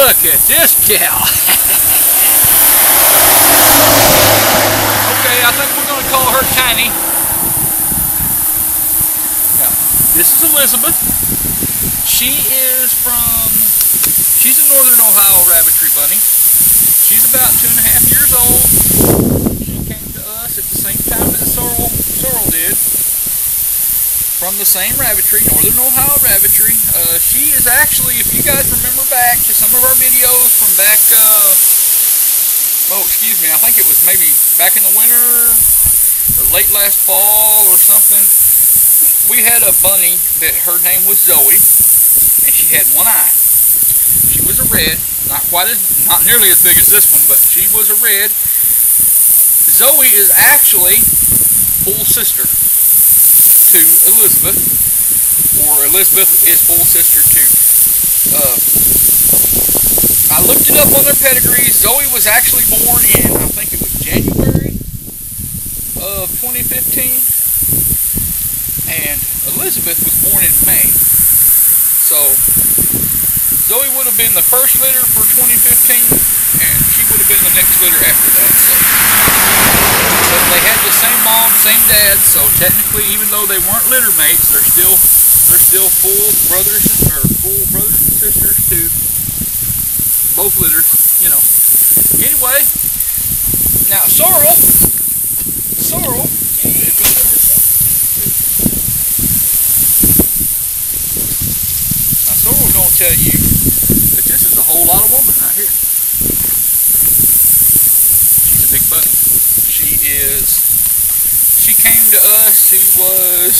Look at this gal. Okay, I think we're going to call her Tiny. Now, this is Elizabeth. She's a Northern Ohio Rabbitry bunny. She's about 2.5 years old. She came to us at the same time that afforded from the same Rabbitry, afforded Northern if you guys remember back to some of our videos from back, oh, excuse me, I think it was maybe back in the winter or late last fall or something. We had a bunny that her name was Zoe, and she had one eye. She was a red, not nearly as big as this one, but she was a red. Zoe is actually full sister to Elizabeth, or Elizabeth is full sister to I looked it up on their pedigree. Zoe was actually born in, I think it was January of 2015, and Elizabeth was born in May. So Zoe would have been the first litter for 2015, and she would have been the next litter after that. But they had the same mom, same dad, so technically, even though they weren't litter mates, they're still full brothers and sisters to both litters, Anyway, Sorrel gonna tell you that this is a whole lot of woman right here. She came to us. She was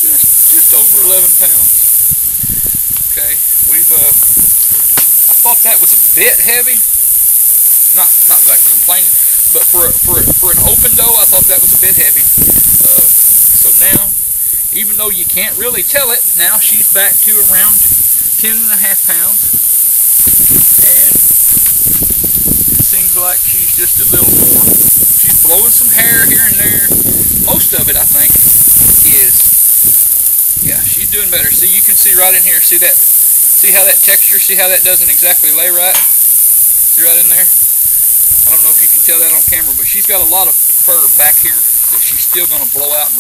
just over over 11 Okay. Okayve. Okay. Okay. Ive Ightghtght that was that was was not heavyy. Not like complaininging but but for for an opendoeh an See how that don't know see that don't don't her back but but that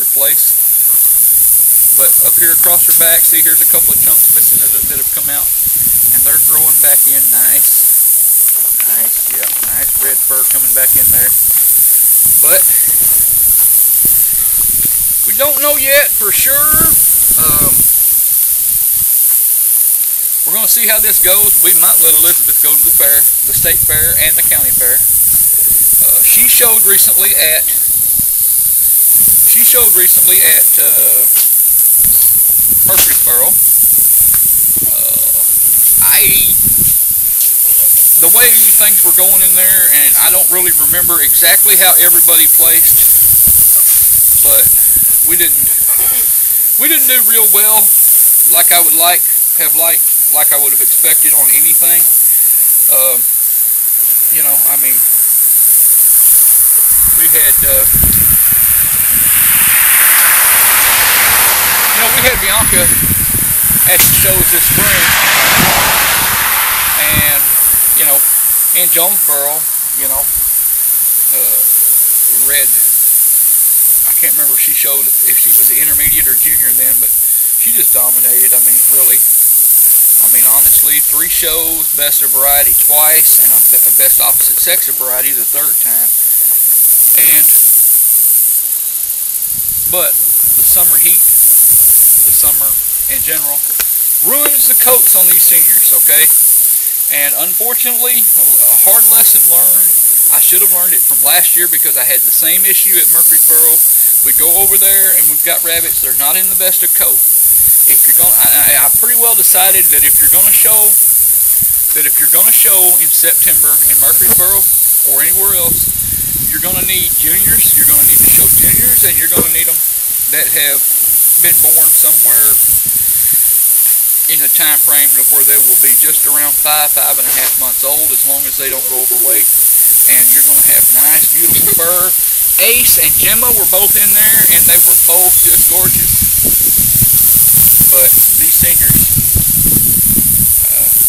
but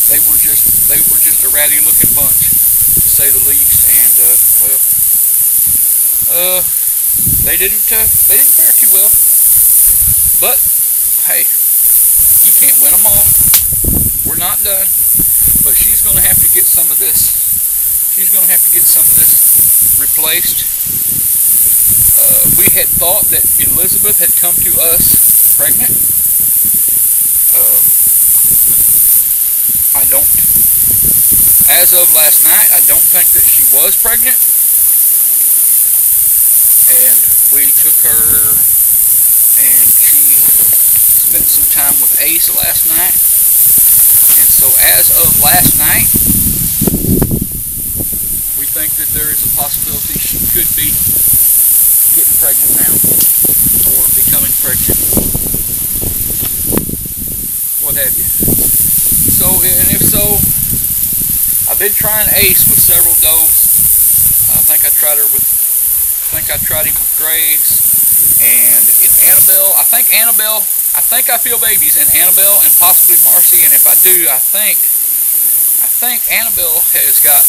she they were just a ratty looking bunch, to say the least. And they didn't fare too well. But hey, you can't win them all. We're not done. But she's gonna have to get some of this. She's gonna have to get some of this replaced. We had thought that Elizabeth had come to us pregnant. I don't. As of last night, I don't think that she was pregnant. And we took her and she spent some time with Ace last night. And so as of last night, we think that there is a possibility she could be getting pregnant now. Or becoming pregnant. What have you. So, and if so, I've been trying Ace with several does. I think I tried him with Graves. And it's Annabelle. I think I feel babies in Annabelle and possibly Marcy. And if I do, I think Annabelle has got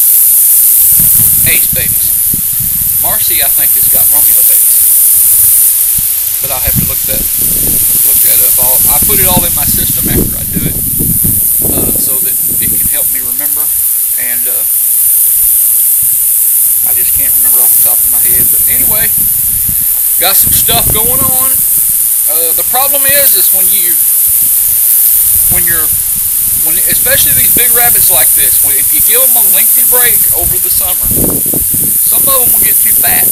Ace babies. Marcy, I think, has got Romeo babies. But I'll have to look that up. I put it all in my system after I do it, so that it can help me remember. And I just can't remember off the top of my head. But anyway, got some stuff going on. The problem is especially these big rabbits like this, if you give them a lengthy break over the summer, some of them will get too fat.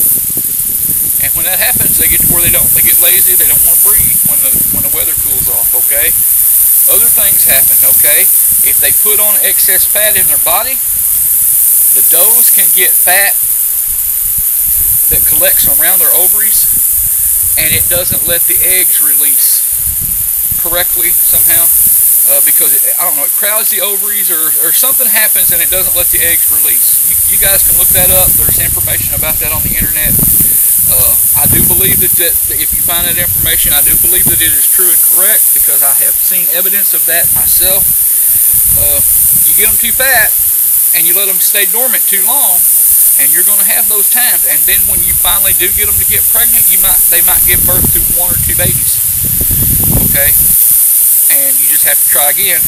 And when that happens, they get to where they get lazy, they don't want to breed when the weather cools off, okay? Other things happen, okay? If they put on excess fat in their body, the does can get fat that collects around their ovaries, and it doesn't let the eggs release correctly somehow, because I don't know, it crowds the ovaries or something happens and it doesn't let the eggs release. You guys can look that up. There's information about that on the internet. I do believe that if you find that information, I do believe that it is true and correct because I have seen evidence of that myself. You get them too fat and you let them stay dormant too long, and you're going to have those times. And then when you finally do get them to get pregnant, they might give birth to 1 or 2 babies. Okay, and you just have to try again.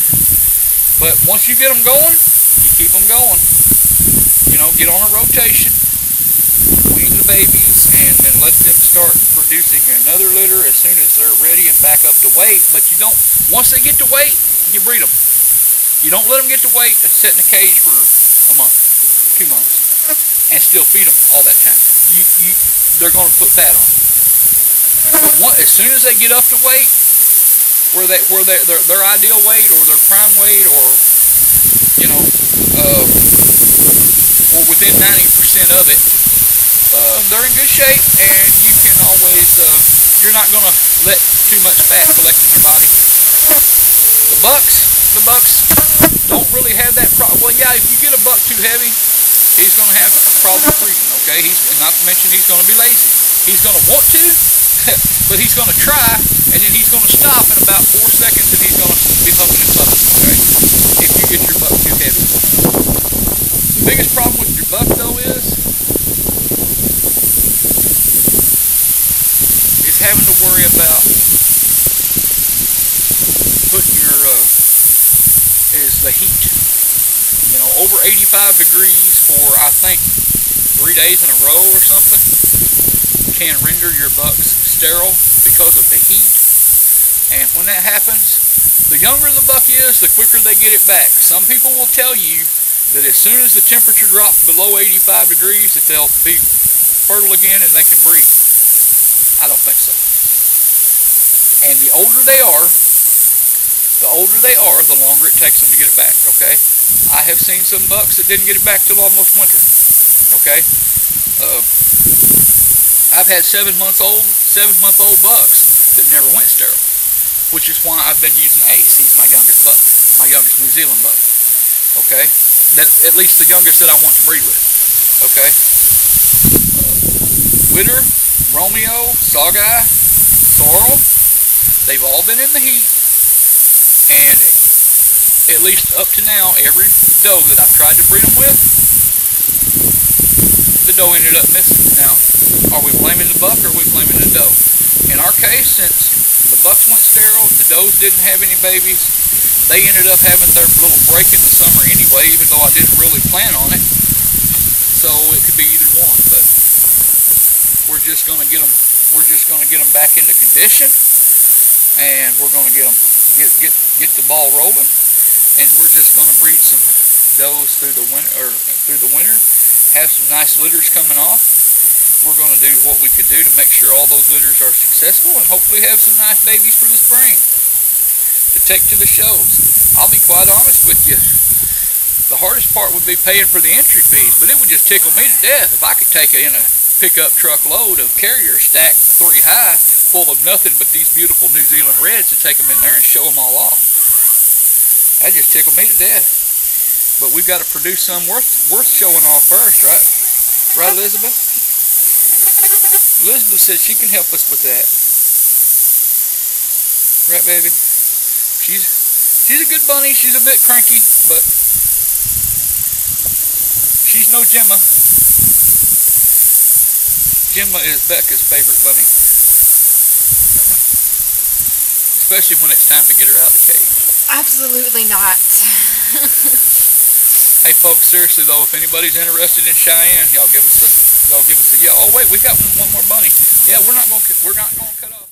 But once you get them going, you keep them going. You know, get on a rotation, wean the babies, and then let them start producing another litter as soon as they're ready and back up to weight. But you don't, once they get to weight, you breed them. You don't let them get to weight and sit in a cage for a month, 2 months, and still feed them all that time. They're going to put fat on. As soon as they get up to weight, where their ideal weight or their prime weight, or you know, or within 90% of it, they're in good shape, and you can always you're not going to let too much fat collect in their body. The bucks don't really have that problem. Well, yeah, if you get a buck too heavy, he's going to have problems breathing. Okay, and not to mention he's going to be lazy. He's going to want to, but he's going to try, and then he's going to stop in about 4 seconds, and he's going to be huffing and puffing. Okay, if you get your buck too heavy. The biggest problem with your buck though is having to worry about putting your is the heat. You know, over 85 degrees for I think 3 days in a row or something can render your bucks sterile because of the heat. And when that happens, the younger the buck is, the quicker they get it back. Some people will tell you that as soon as the temperature drops below 85 degrees, that they'll be fertile again and they can breed. I don't think so. And the older they are, the longer it takes them to get it back, okay? I have seen some bucks that didn't get it back till almost winter, okay? I've had 7-month-old bucks that never went sterile, which is why I've been using Ace. He's my youngest buck, my youngest New Zealand buck, okay? At least the youngest that I want to breed with, okay? Witter, Romeo, Sawguy, Sorrel, they've all been in the heat, and at least up to now, every doe that I've tried to breed them with, the doe ended up missing. Now, are we blaming the buck or are we blaming the doe? In our case, since the bucks went sterile, the does didn't have any babies, they ended up having their little break in the summer anyway, even though I didn't really plan on it. So it could be either one, but we're just going to get them. We're just going to get them back into condition, and we're going to get them get the ball rolling, and we're just going to breed some does through the winter, have some nice litters coming off. We're going to do what we can do to make sure all those litters are successful, and hopefully have some nice babies for the spring to take to the shows. I'll be quite honest with you. The hardest part would be paying for the entry fees, but it would just tickle me to death if I could take it in a pickup truck load of carrier stacked 3 high full of nothing but these beautiful New Zealand reds and take them in there and show them all off. That just tickled me to death. But we've got to produce some worth showing off first, right? Right, Elizabeth? Elizabeth said she can help us with that. Right, baby? She's a good bunny. She's a bit cranky, but she's no Gemma. Gemma is Becca's favorite bunny. Especially when it's time to get her out of the cage. Absolutely not. Hey folks, seriously though, if anybody's interested in Cheyenne, y'all give us a yell. Oh wait, we got one more bunny. Yeah, we're not gonna cut off.